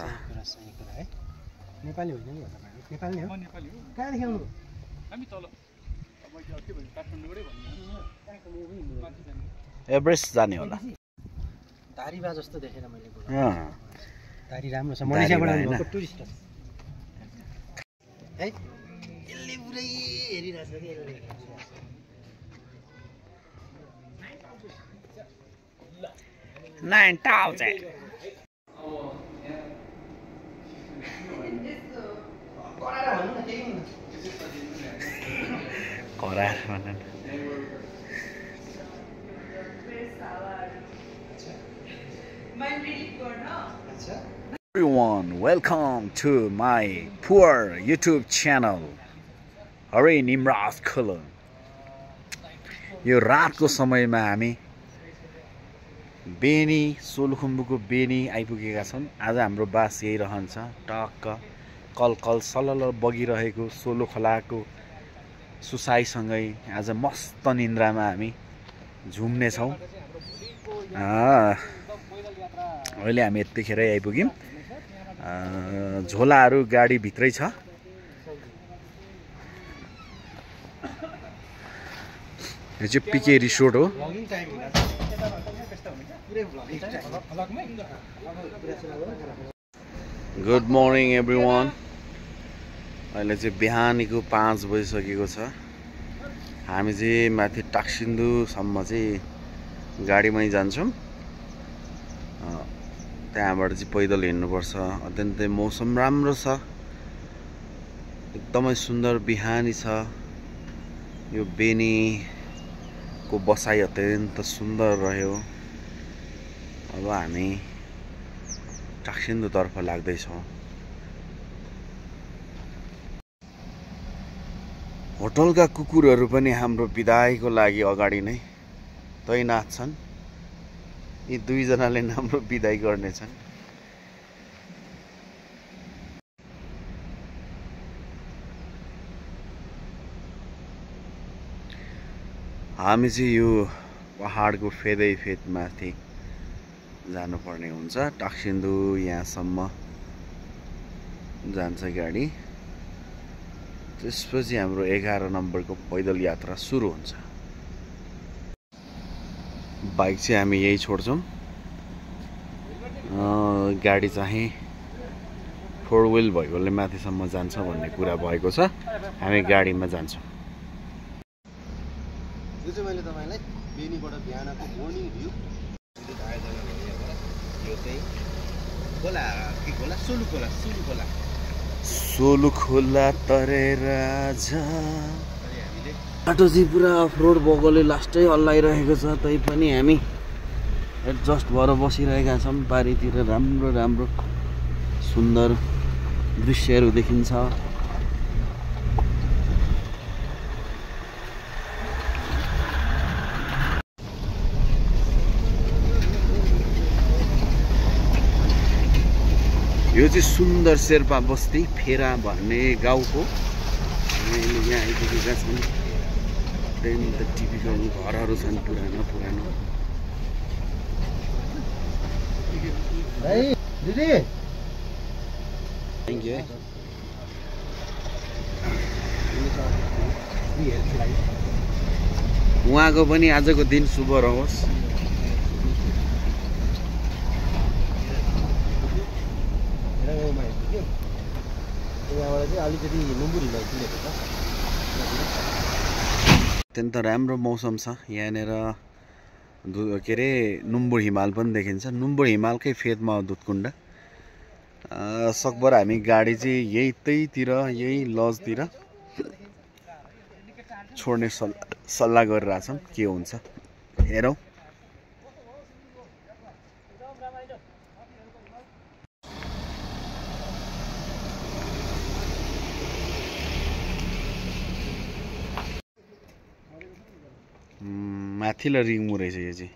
है नेपाली होइन नि नेपाली नै हो नेपाली हो कहाँदेखि आउनु हामी तल अब के भन्छ काठमाडौँबाटै भन्नु एभरेस्ट जाने होला धारीबा जस्तो देखेर मैले धारी राम्रो छ मलेसियाबाट आएको टुरिस्ट है यसले पुरै हेरिरहेछ के यसले 9,000 करार भन्नु Everyone, welcome to my poor YouTube channel. Hare Nimrod Khulun. यो रातको समयमा हामी बेनी सोलुखुम्बुको बेनी आइपुगेका छौं। आज हाम्रो बास यही रहन्छ। टक्क कलकल सलल बगिरहेको सोलु खोलाको सुसाइसँगै आज मस्त निन्द्रामा हामी झुम्ने छौं। अहिले हामी यतिखेरै आइपुग्यौं। झोलाहरू गाडी भित्रै छ। यो चाहिँ पिके रिसोर्ट हो। Good morning everyone. अहिले चाहिँ बिहानीको 5 बजिसकेको छ। हामी चाहिँ माथि टाक्सिन्दुसम्म चाहिँ गाडीमै जान्छौँ। त्यहाँबाट चाहिँ पैदल हिँड्नुपर्छ। अत्यन्तै मौसम राम्रो छ, एकदमै सुन्दर बिहानी छ। यो बेनीको बसाइ अत्यन्त सुन्दर रह्यो। अब हामी टाक्सिन्दुतर्फ लाग्दैछौँ। होटलका कुकुरहरू पनि हाम्रो बिदाईको लागि अगाडि नै तैनात छन्। यी दुईजनाले हाम्रो बिदाई गर्नेछन्। हामी चाहिँ यो पहाडको फेदै फेदमाथि जानुपर्ने हुन्छ। टाक्सिन्दु यहाँसम्म जान्छ गाडी। त्यसपछि हाम्रो 11 नम्बरको पैदल यात्रा सुरु हुन्छ। बाइक चाहिँ हामी यही छोड्छौँ। गाडी चाहिँ 4 व्हील भएकोले माथिसम्म जान्छ भन्ने कुरा भएको छ। हामी गाडीमा जान्छौँ। यो चाहिँ मैले तपाईलाई बेनीबाट बिहानको मर्निङ भ्यू देखाएको यो चाहिँ खोला के खोला सोलु खोला सोलु खोला तरेर जा। बाटो चाहिँ पुरा अफरोड बगले लास्टै हल्लाइरहेको छ। तैपनि हामी एडजस्ट भएर बसिरहेका छौँ। पारितिर राम्रो राम्रो सुन्दर दृश्यहरू देखिन्छ। यो चाहिँ सुन्दर शेर्पा बस्ती फेरा भन्ने गाउँको यहाँ आइपुगेका छन्। अत्यन्त टिपिकल घरहरू छन्, पुरानो पुरानो। दिदी थ्याङ्क यू। उहाँको पनि आजको दिन शुभ रहोस्। अत्यन्त राम्रो मौसम छ यहाँनिर। के अरे नुम्बुर हिमाल पनि देखिन्छ। नुम्बुर हिमालकै फेदमा हो दुधकुण्ड। सकभर हामी गाडी चाहिँ यहीतिर यही लजतिर छोड्ने सल्लाह गरिरहेछौँ। के हुन्छ हेरौँ। माथिल्लो रिङमु रहेछ यो चाहिँ।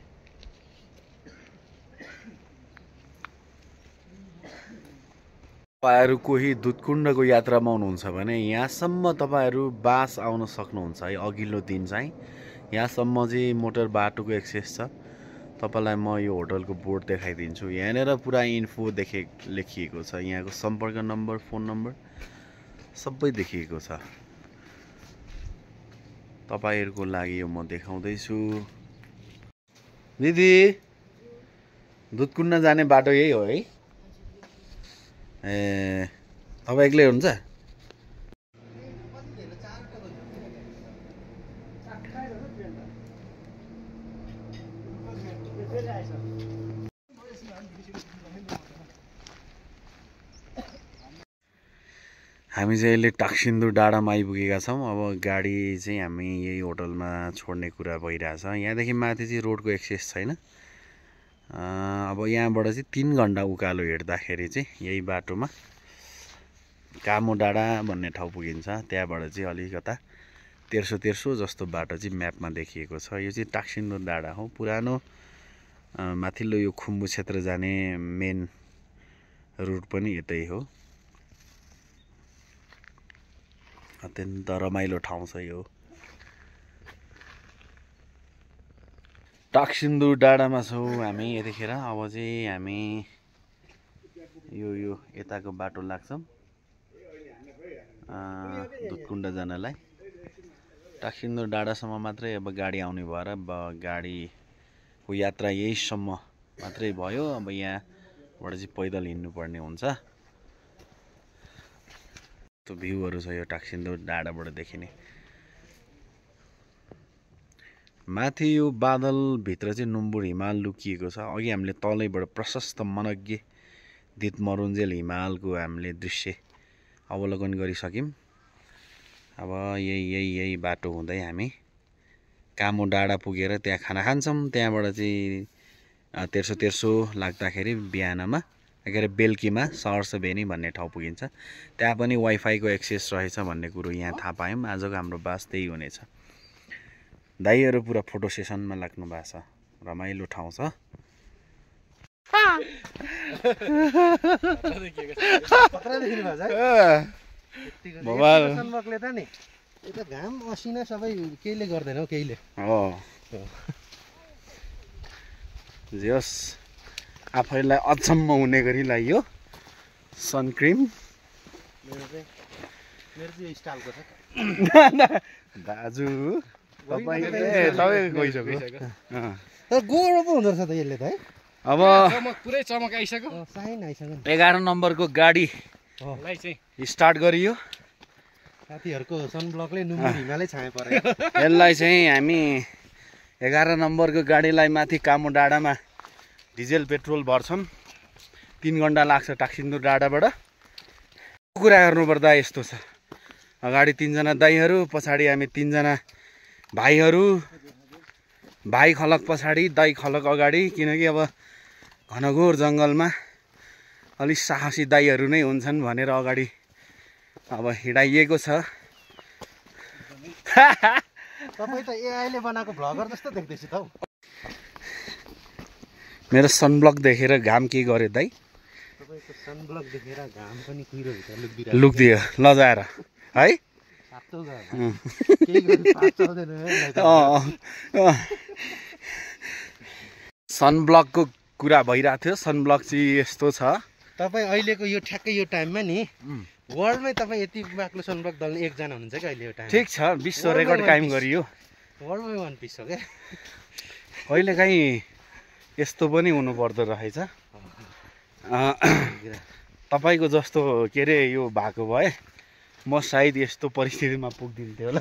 तपाईहरु कोही दुधकुण्डको यात्रामा हुनुहुन्छ भने यहाँसम्म तपाईहरु बास आउन सक्नुहुन्छ है। अघिल्लो दिन चाहिँ यहाँसम्म चाहिँ मोटर बाटोको एक्सेस छ। तपाईँलाई म यो होटलको बोर्ड देखाइदिन्छु। यहाँनिर पुरा इन्फो लेखिएको छ। यहाँको सम्पर्क नम्बर, फोन नम्बर सबै देखिएको छ। तपाईँहरूको लागि यो म देखाउँदैछु। दिदी, दुधकुण्ड जाने बाटो यही हो है? ए, तपाईँ एक्लै हुनुहुन्छ? हामी चाहिँ अहिले टाक्सिन्दुर डाँडामा आइपुगेका छौँ। अब गाडी चाहिँ हामी यही होटलमा छोड्ने कुरा भइरहेछ। यहाँदेखि माथि चाहिँ रोडको एक्सेस छैन। अब यहाँबाट चाहिँ 3 घन्टा उकालो हिँड्दाखेरि चाहिँ यही बाटोमा कामो डाँडा भन्ने ठाउँ पुगिन्छ। त्यहाँबाट चाहिँ अलिकता 1300 जस्तो बाटो चाहिँ म्यापमा देखिएको छ। यो चाहिँ टाक्सिन्दुर डाँडा हो। पुरानो माथिल्लो यो खुम्बु क्षेत्र जाने मेन रुट पनि यतै हो। अत्यन्त रमाइलो ठाउँ छ यो। टाक्सिन्दुर डाँडामा छौँ हामी यतिखेर। अब चाहिँ हामी यो यताको बाटो लाग्छौँ दुधकुण्ड जानलाई। टाक्सिन्दुर डाँडासम्म मात्रै अब गाडी आउने भएर गाडीको यात्रा यहीसम्म मात्रै भयो। अब यहाँबाट चाहिँ पैदल हिँड्नुपर्ने हुन्छ। त्यो भ्यूहरू छ यो टाक्सिन्दुर डाँडाबाट देखिने। माथि यो बादलभित्र चाहिँ नुम्बुर हिमाल लुकिएको छ। अघि हामीले तलैबाट प्रशस्त मनग्गे दितमरुन्जेल हिमालको हामीले दृश्य अवलोकन गरिसक्यौँ। अब यही बाटो हुँदै हामी कामो डाँडा पुगेर त्यहाँ खाना खान्छौँ। त्यहाँबाट चाहिँ 1300 लाग्दाखेरि बिहानमा के अरे बेलुकीमा सरसबेनी भन्ने ठाउँ पुगिन्छ। त्यहाँ पनि वाइफाईको एक्सेस रहेछ भन्ने कुरो यहाँ थाहा पायौँ। आजको हाम्रो बास त्यही हुनेछ। दाइहरू पुरा फोटो सेसनमा लाग्नु भएको छ। रमाइलो ठाउँ छ। यता घाम असिना सबै केहीले गर्दैन हौ, केहीले हो। जस आफैलाई अचम्म हुने गरी लाइयो सनक्रिम। मेरो चाहिँ स्टाइलको छ दाजु। तपाईँ गइसक्यो। तर गोरो पो हुँदो रहेछ त यसले त है। अब पुरै चमक आइसक्यो। साइन आइसक्यो। 11 नम्बरको गाडी स्टार्ट गरियो। साथीहरूको सनब्लकले नुम्बुर हिमालै छाया परे। यसलाई चाहिँ हामी 11 नम्बरको गाडीलाई माथि कामो डाँडामा डिजेल पेट्रोल भर्छौँ। 3 घन्टा लाग्छ टाक्सिन्दुर डाँडाबाट। कुरा गर्नुपर्दा यस्तो छ, अगाडि 3 जना दाइहरू, पछाडि हामी 3 जना भाइहरू। भाइ खलक पछाडि, दाइ खलक अगाडि। किनकि अब घनघोर जङ्गलमा अलिक साहसी दाइहरू नै हुन्छन् भनेर अगाडि अब हिँडाइएको छ। तपाईँ त एआईले बनाएको भ्लगर जस्तो देख्दैछु त हौ। मेरो सनब्लक देखेर घाम के गर्यो दाइ? तपाईँको सनब्लक देखेर घाम पनि कुहिरो भित्र लुक्दियो लजाएर है। सनब्लकको कुरा भइरहेको थियो। सनब्लक चाहिँ यस्तो छ, तपाईँ अहिलेको यो ठ्याक्कै यो टाइममा नि वर्ल्डमै तपाईँ यति बाक्लो सनब्लक दल्ने एकजना हुनुहुन्छ क्या अहिले यो टाइम। ठिक छ, विश्व रेकर्ड कायम गरियो। वर्ल्डमै 1 पिस हो क्या। कहिले काहीँ यस्तो पनि हुनु पर्दो रहेछ। तपाईँको जस्तो के अरे यो भएको भए म सायद यस्तो परिस्थितिमा पुग्दिन्थेँ होला।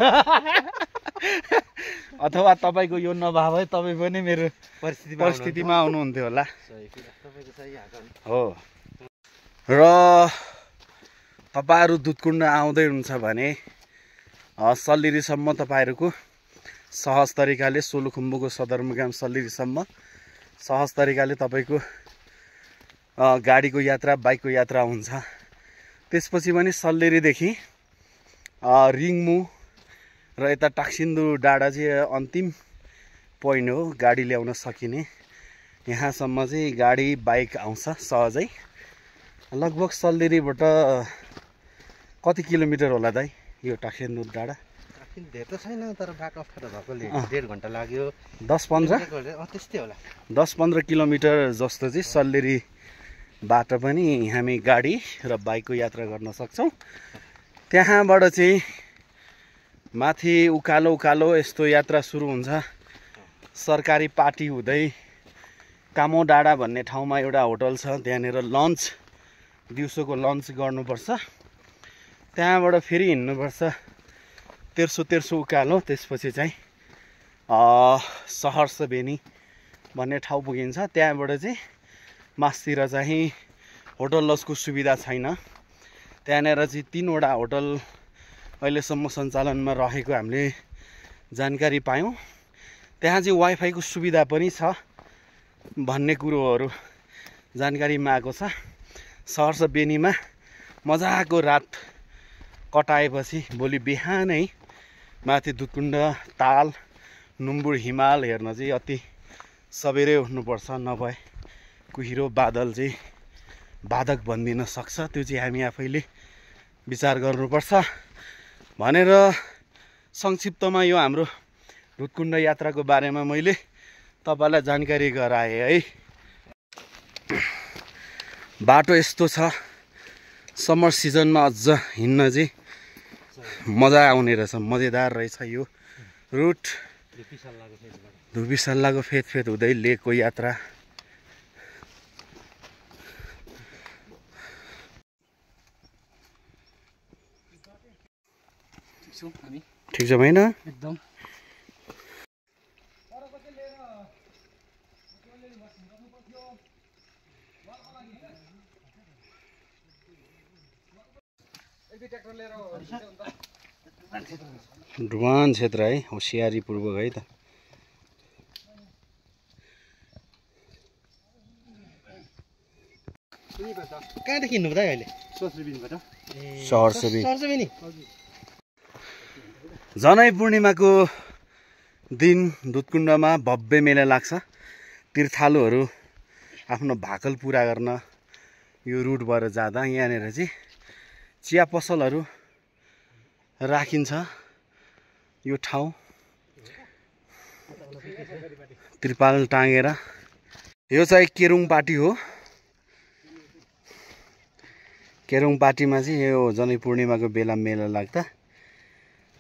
अथवा तपाईँको यो नभए भए तपाईँ पनि मेरो परिस्थितिमा आउनुहुन्थ्यो होला। हो। र तपाईँहरू दुधकुण्ड आउँदै हुनुहुन्छ भने सल्लिरीसम्म तपाईँहरूको सहज तरिकाले, सोलुखुम्बुको सदरमुकाम सल्लिरीसम्म सहज तरिकाले तपाईँको गाडीको यात्रा, बाइकको यात्रा हुन्छ। त्यसपछि पनि सल्लिरीदेखि रिङमु र यता टाक्सिन्दुर डाँडा चाहिँ अन्तिम पोइन्ट हो गाडी ल्याउन सकिने। यहाँसम्म चाहिँ गाडी बाइक आउँछ सहजै। लगभग सल्लिरीबाट कति किलोमिटर होला दाइ यो टाक्सिन्दुर डाँडा? धेरै त छैन तर बाटो अप्ठ्यारो भएकोले 1.5 घन्टा लाग्यो 10-15 त्यस्तै होला 10-15 किलोमिटर जस्तो चाहिँ सल्लेरी बाटो पनि हामी गाडी र बाइकको यात्रा गर्न सक्छौँ। त्यहाँबाट चाहिँ माथि उकालो उकालो यस्तो यात्रा सुरु हुन्छ। सरकारी पार्टी हुँदै कामो डाँडा भन्ने ठाउँमा एउटा होटल छ, त्यहाँनिर लन्च दिउँसोको लन्च गर्नुपर्छ। त्यहाँबाट फेरि हिँड्नुपर्छ तेर्सो उकालो, त्यसपछि चाहिँ सहर्ष बेनी भन्ने ठाउँ पुगिन्छ। त्यहाँबाट चाहिँ मासतिर चाहिँ होटल लजको सुविधा छैन। त्यहाँनिर चाहिँ 3वटा होटल अहिलेसम्म सञ्चालनमा रहेको हामीले जानकारी पायौँ। त्यहाँ चाहिँ वाइफाईको सुविधा पनि छ भन्ने कुरोहरू जानकारीमा आएको छ। सहर्ष बेनीमा मजाको रात कटाएपछि भोलि बिहानै माथि दुधकुण्ड ताल नुम्बुर हिमाल हेर्न चाहिँ अति सबेरै उठ्नुपर्छ, नभए कुहिरो बादल चाहिँ बाधक बनिदिन सक्छ। त्यो चाहिँ हामी आफैले विचार गर्नुपर्छ भनेर संक्षिप्तमा यो हाम्रो दुधकुण्ड यात्राको बारेमा मैले तपाईँलाई जानकारी गराएँ है। बाटो यस्तो छ, समर सिजनमा अझ हिँड्न चाहिँ मजा आउने रहेछ, मजेदार रहेछ यो रुट। धुपीसल्लाको फेद हुँदै लेकको यात्रा। ठिक छ होइन एकदम डुवान क्षेत्र है, होसियारी पूर्वक है त। कहाँदेखि हिँड्नु त अहिले? सहर्ष बेनी। जनै पूर्णिमाको दिन दुधकुण्डमा भव्य मेला लाग्छ। तीर्थालुहरू आफ्नो भाकल पुरा गर्न यो रुटबाट जाँदा यहाँनिर चाहिँ चिया पसलहरू राखिन्छ। यो ठाउँ त्रिपाल टाँगेर, यो चाहिँ केरुङ पाटी हो। केरुङ पाटीमा चाहिँ यो जनै पूर्णिमाको बेला मेला लाग्दा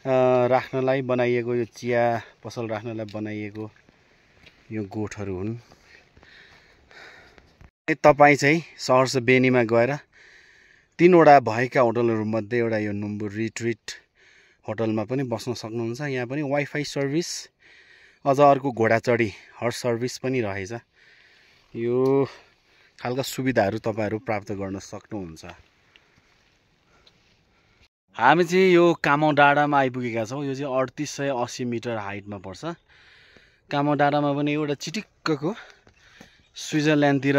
राख्नलाई बनाइएको यो चिया पसल राख्नलाई बनाइएको यो गोठहरू हुन्। तपाईँ चाहिँ सहर्ष बेनीमा गएर 3वटा भएका होटलहरूमध्ये एउटा यो नुम्बुर रिट्रिट होटलमा पनि बस्न सक्नुहुन्छ। यहाँ पनि वाइफाई सर्भिस, अझ अर्को घोडाचढी हर्स सर्भिस पनि रहेछ। यो खालका सुविधाहरू तपाईँहरू प्राप्त गर्न सक्नुहुन्छ। हामी चाहिँ यो कामो डाँडामा आइपुगेका छौँ। यो चाहिँ 3880 मिटर हाइटमा पर्छ। कामो डाँडामा पनि एउटा चिटिक्कको स्विजरल्यान्डतिर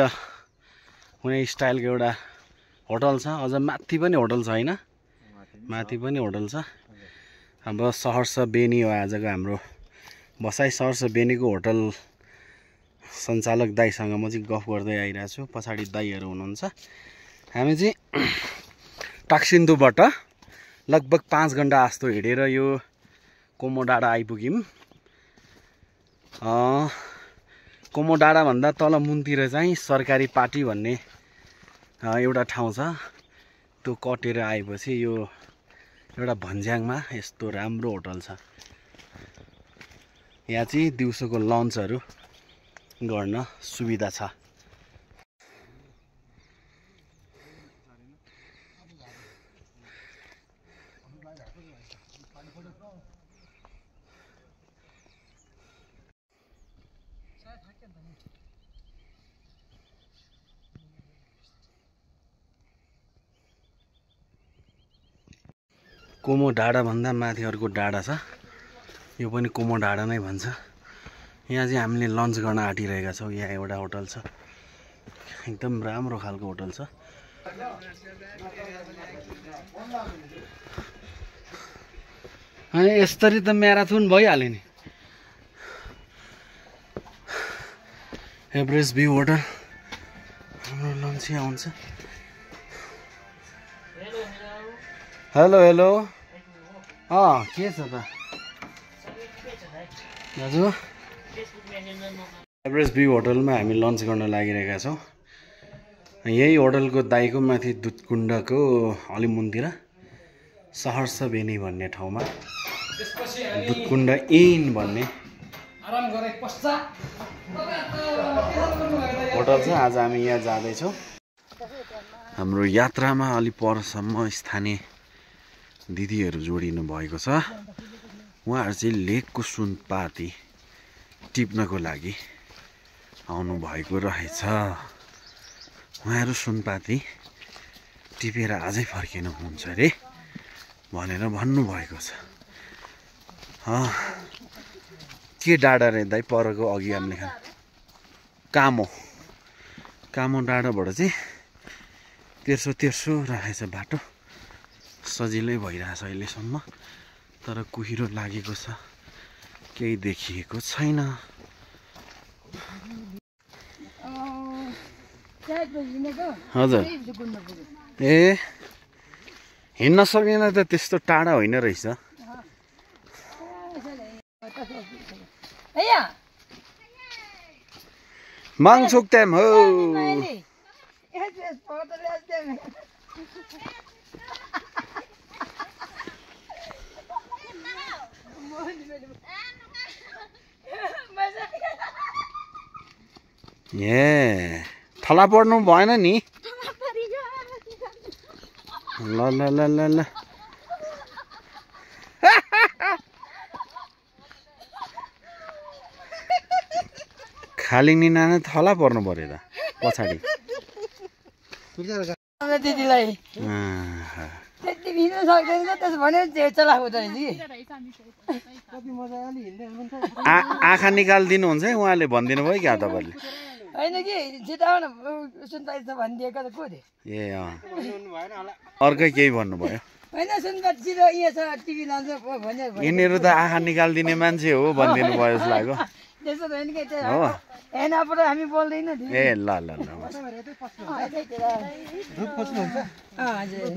हुने स्टाइलको एउटा होटल छ। अझ माथि पनि होटल छ होइन, माथि पनि होटल छ। हाम्रो सहर्ष बेनी हो आजको हाम्रो बसाइ। सहर्ष बेनीको होटल सञ्चालक दाईसँग म चाहिँ गफ गर्दै आइरहेको छु। पछाडि दाईहरू हुनुहुन्छ। हामी चाहिँ टाक्सिन्दुबाट लगभग 5 घन्टा जस्तो हिँडेर यो कोमो डाँडा आइपुग्यौँ। कोमो डाँडाभन्दा तल मुनतिर चाहिँ सरकारी पाटी भन्ने एउटा ठाउँ छ। त्यो कटेर आएपछि यो एउटा भन्ज्याङमा यस्तो राम्रो होटल छ। यहाँ चाहिँ दिउँसोको लन्चहरू गर्न सुविधा छ। कोमो डाँडा भन्दा माथि अर्को डाँडा छ, यो पनि कोमो डाँडा नै भन्छ। यहाँ चाहिँ हामीले लन्च गर्न आँटिरहेका छौँ। यहाँ एउटा होटल छ, एकदम राम्रो खालको होटल छ। अनि यसरी त म्याराथन भइहाल्यो नि। एभरेज भ्यू होटल हाम्रो लन्च यहाँ हुन्छ। हेलो हेलो, के छ त? दाजु एभरेस्ट भ्यू होटलमा हामी लन्च गर्न लागिरहेका छौँ। यही होटलको दाइको माथि दुधकुण्डको अलिमुनतिर सहर्ष बेनी भन्ने ठाउँमा दुधकुण्ड इन भन्ने होटल छ। आज हामी यहाँ जाँदैछौँ। हाम्रो यात्रामा अलि परसम्म स्थानीय दिदीहरू जोडिनु भएको छ। उहाँहरू चाहिँ लेकको सुनपाती टिप्नको लागि आउनु भएको रहेछ। उहाँहरू सुनपाती टिपेर अझै फर्किनुहुन्छ अरे भनेर भन्नुभएको छ। के डाँडा रे दाइ परको अघि हामीले कामो डाँडाबाट चाहिँ तेर्सो रहेछ बाटो। सजिलै भइरहेछ अहिलेसम्म, तर कुहिरो लागेको छ, केही देखिएको छैन। हजुर ए हिँड्न सकिएन त, त्यस्तो टाढा होइन रहेछ। माङछोक ट्याम हो। ए थला पर्नु भएन नि। ल ल ल ल ल खाली नि नाना थला पर्नु पर्यो त पछाडि। दिदीलाई त्यति भिड्न सक्दैन त्यसो भने चलाएको त आँखा निकालिदिनुहुन्छ है उहाँले भनिदिनु भयो क्या तपाईँले? होइन कि छिटाउन सुनपाती छ भनिदिएको त को थियो? ए अर्कै केही भन्नुभयो। होइन सुनपाती छिटो यहाँ छ टिभी लान्छ भन्यो। यिनीहरू त आँखा निकालिदिने मान्छे हो भनिदिनु भयो जस्तो लाग्यो। त्यस्तो त होइन कि हेर्न अब हामी बोल्दैनौँ। ए ल ल ल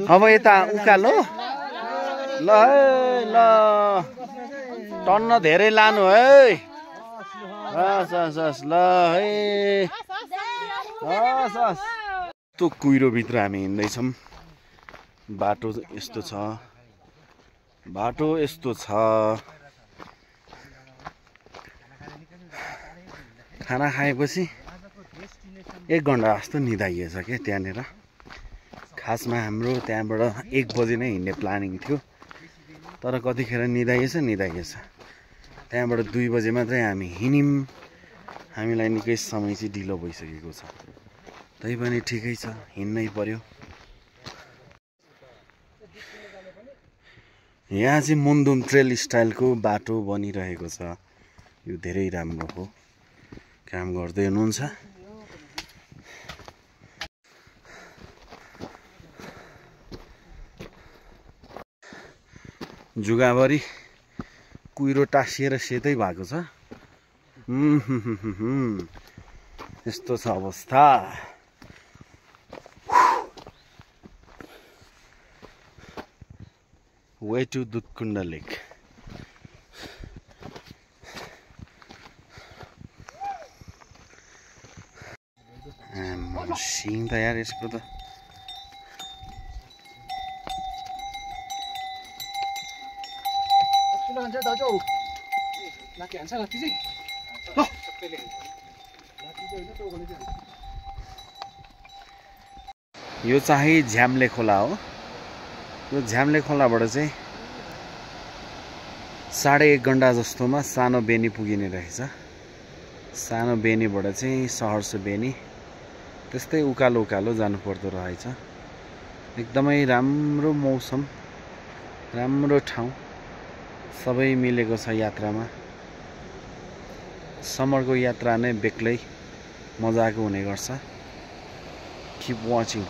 अब यता उकालो ल ल टन्न धेरै लानु है। ल है यस्तो कुहिरोभित्र हामी हिँड्दैछौँ। बाटो यस्तो छ, बाटो यस्तो छ। खाना खाएपछि 1 घन्टा जस्तो निदाइएछ क्या त्यहाँनिर। खासमा हाम्रो त्यहाँबाट 1 बजे नै हिँड्ने प्लानिङ थियो, तर कतिखेर निदाइएछ। त्यहाँबाट 2 बजे मात्रै हामी हिँड्यौँ। हामीलाई निकै समय चाहिँ ढिलो भइसकेको छ, तैपनि ठिकै छ, हिँड्नै पर्यो। यहाँ चाहिँ मुन्दुम ट्रेल स्टाइलको बाटो बनिरहेको छ। यो धेरै राम्रो हो, काम गर्दै हुनुहुन्छ। जुगाभरि कुहिरो टाँसिएर सेतै भएको छ। यस्तो छ अवस्था। वे टु दुधकुण्ड लेक। सिङ त यार यसको त यो चाहिँ झ्याम्ले खोला हो। यो झ्याम्ले खोलाबाट चाहिँ 1.5 घन्टा जस्तोमा सानो बेनी पुगिने रहेछ। सानो बेनीबाट चाहिँ सहर्ष बेनी, त्यस्तै उकालो जानु पर्दो रहेछ। एकदमै राम्रो मौसम, राम्रो ठाउँ, सबै मिलेको छ यात्रामा। समरको यात्रा नै बेग्लै मजाको हुने गर्छ। Keep watching.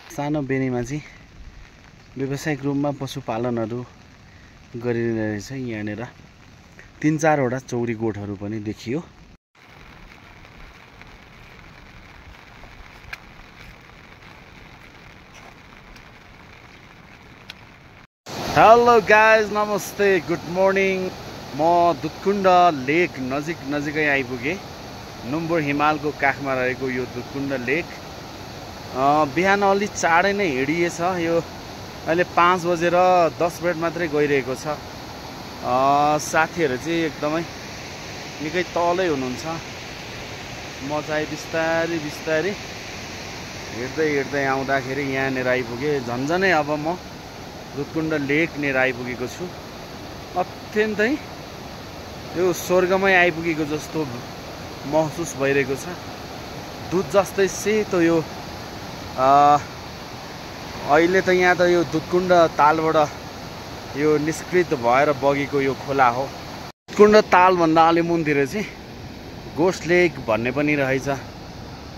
सानो बेनीमा चाहिँ व्यावसायिक रूपमा पशुपालनहरू गरिने रहेछ। यहाँनिर 3-4 वटा चौरी गोठहरू पनि देखियो। हेलो गाइज, नमस्ते, गुड मर्निङ। म दुधकुण्ड लेक नजिकै आइपुगेँ। नुम्बुर हिमालको काखमा रहेको यो दुधकुण्ड लेक बिहान अलि चाँडै नै हिँडिएछ। यो अहिले 5:10 मात्रै गइरहेको छ। साथीहरू चाहिँ एकदमै निकै तलै हुनुहुन्छ। म चाहिँ बिस्तारै हिँड्दै आउँदाखेरि यहाँनिर आइपुगेँ। झन्झनै अब म दुधकुण्ड लेकनिर आइपुगेको छु। अत्यन्तै यो स्वर्गमै आइपुगेको जस्तो महसुस भइरहेको छ। दुध जस्तै सेतो यो अहिले त यहाँ त यो दुधकुण्ड तालबाट यो निष्कृत भएर बगेको यो खोला हो। दुधकुण्ड तालभन्दा अलि मुनतिर चाहिँ घोस्ट लेक भन्ने पनि रहेछ।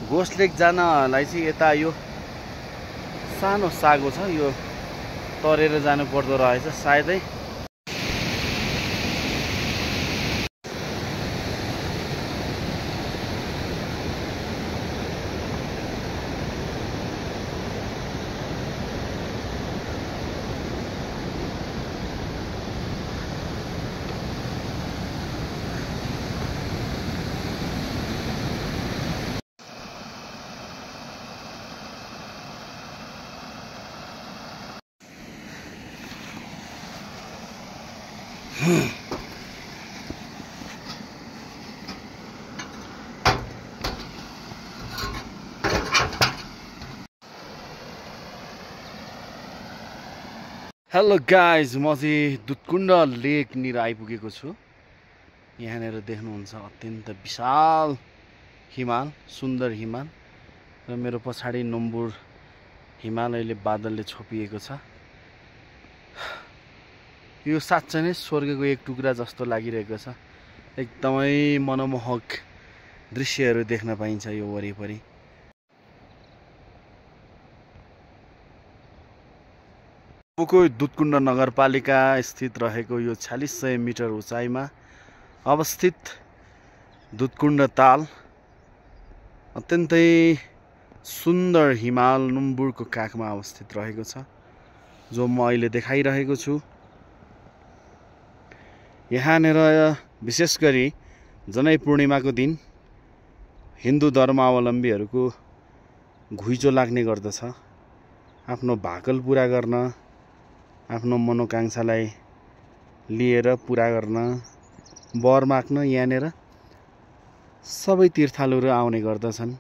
घोस्ट लेक जानलाई चाहिँ यता यो सानो सागो छ, यो तरेर जानु पर्दो रहेछ सायदै। हेलो गाइज, म चाहिँ दुधकुण्ड लेकनिर आइपुगेको छु। यहाँनिर देख्नुहुन्छ अत्यन्त विशाल हिमाल, सुन्दर हिमाल र मेरो पछाडि नुम्बुर हिमाल अहिले बादलले छोपिएको छ। यो साँच्चै नै स्वर्गको एक टुक्रा जस्तो लागिरहेको छ। एकदमै मनमोहक दृश्यहरू देख्न पाइन्छ यो वरिपरि। दुधकुण्ड नगरपालिका स्थित रहेको यो 4600 मिटर उचाइमा अवस्थित दुधकुण्ड ताल अत्यन्तै सुन्दर हिमाल नुम्बुरको काखमा अवस्थित रहेको छ, जो म अहिले देखाइरहेको छु। यहाँनिर विशेष गरी जनै पूर्णिमाको दिन हिन्दू धर्मावलम्बीहरूको घुइँचो लाग्ने गर्दछ। आफ्नो भाकल पुरा गर्न, आफ्नो मनोकांक्षालाई लिएर पुरा गर्न, वर माग्न यहाँनिर सबै तीर्थालुहरू आउने गर्दछन्।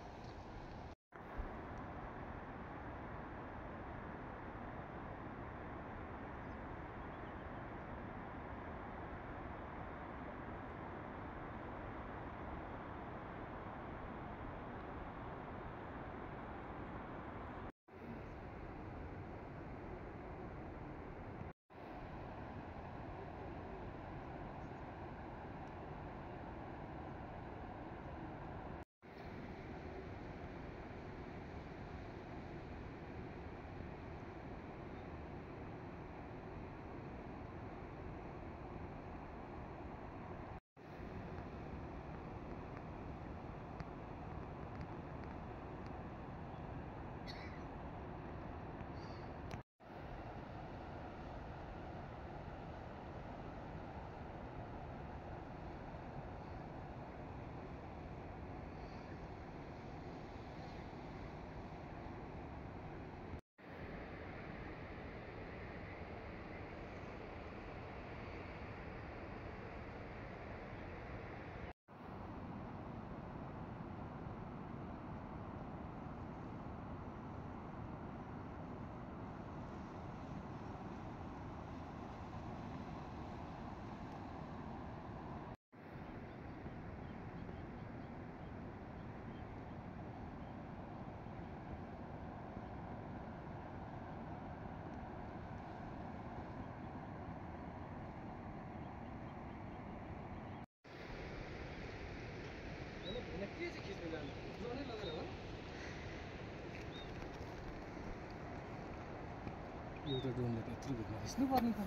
एउटा ड्रोनले त यत्रो घुम्न खिच्नु पर्ने त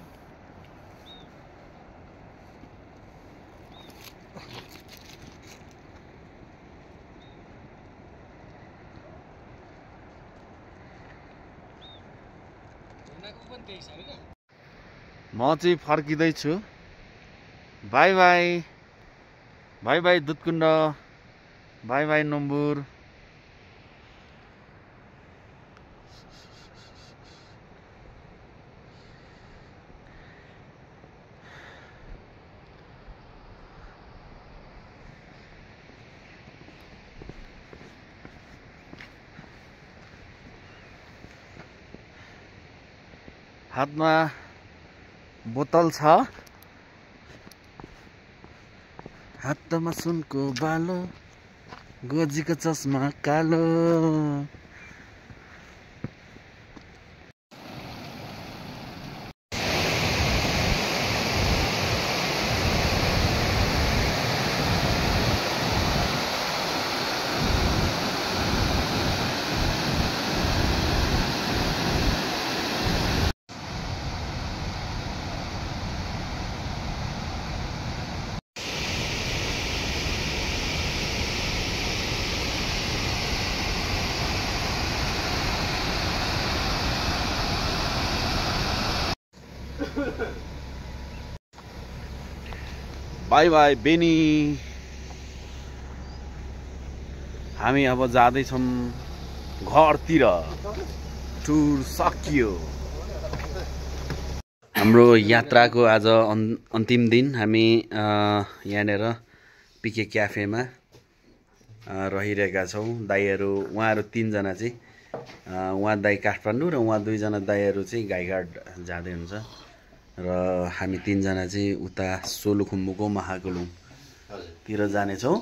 म चाहिँ फर्किँदैछु bye bye bye bye Dudhkunda bye bye नम्बुर हातमा बोतल छ हातमा सुनको बालो गोजीको चस्मा कालो बाई बाई बेनी हामी अब जाँदैछौँ घरतिर टुर सकियो हाम्रो यात्राको आज अन्तिम दिन हामी यहाँनिर पिके क्याफेमा रहिरहेका छौँ दाइहरू उहाँहरू तीनजना चाहिँ उहाँ दाइ काठमाडौँ र उहाँ दुईजना दाइहरू चाहिँ गाईघाट जाँदै हुन्छ र हामी तीनजना चाहिँ उता सोलुखुम्बुको महाकुलुङतिर जानेछौँ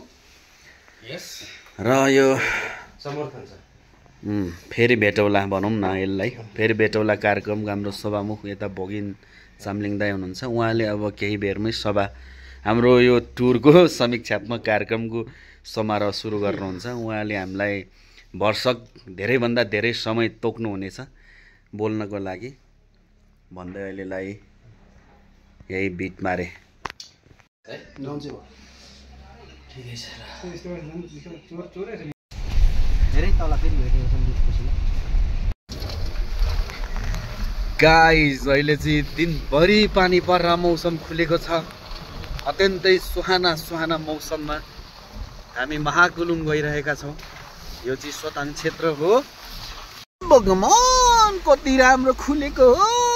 र यो समर्थन छ फेरि भेटौला भनौँ न यसलाई फेरि भेटौला कार्यक्रम हाम्रो सभामुख यता भोगिन चामलिङ दाइ हुनुहुन्छ उहाँले अब केही बेरमै सभा हाम्रो यो टुरको समीक्षात्मक कार्यक्रमको समारोह सुरु गर्नुहुन्छ उहाँले हामीलाई वर्षक धेरैभन्दा धेरै समय तोक्नुहुनेछ बोल्नको लागि भन्दै अहिलेलाई यही बिट मारे गाइस अहिले चाहिँ दिनभरि पानी पर्न मौसम खुलेको छ अत्यन्तै सुहाना सुहाना मौसममा हामी महाकुलुङ गइरहेका छौँ यो चाहिँ सोताङ क्षेत्र हो भगवान कति राम्रो खुलेको हो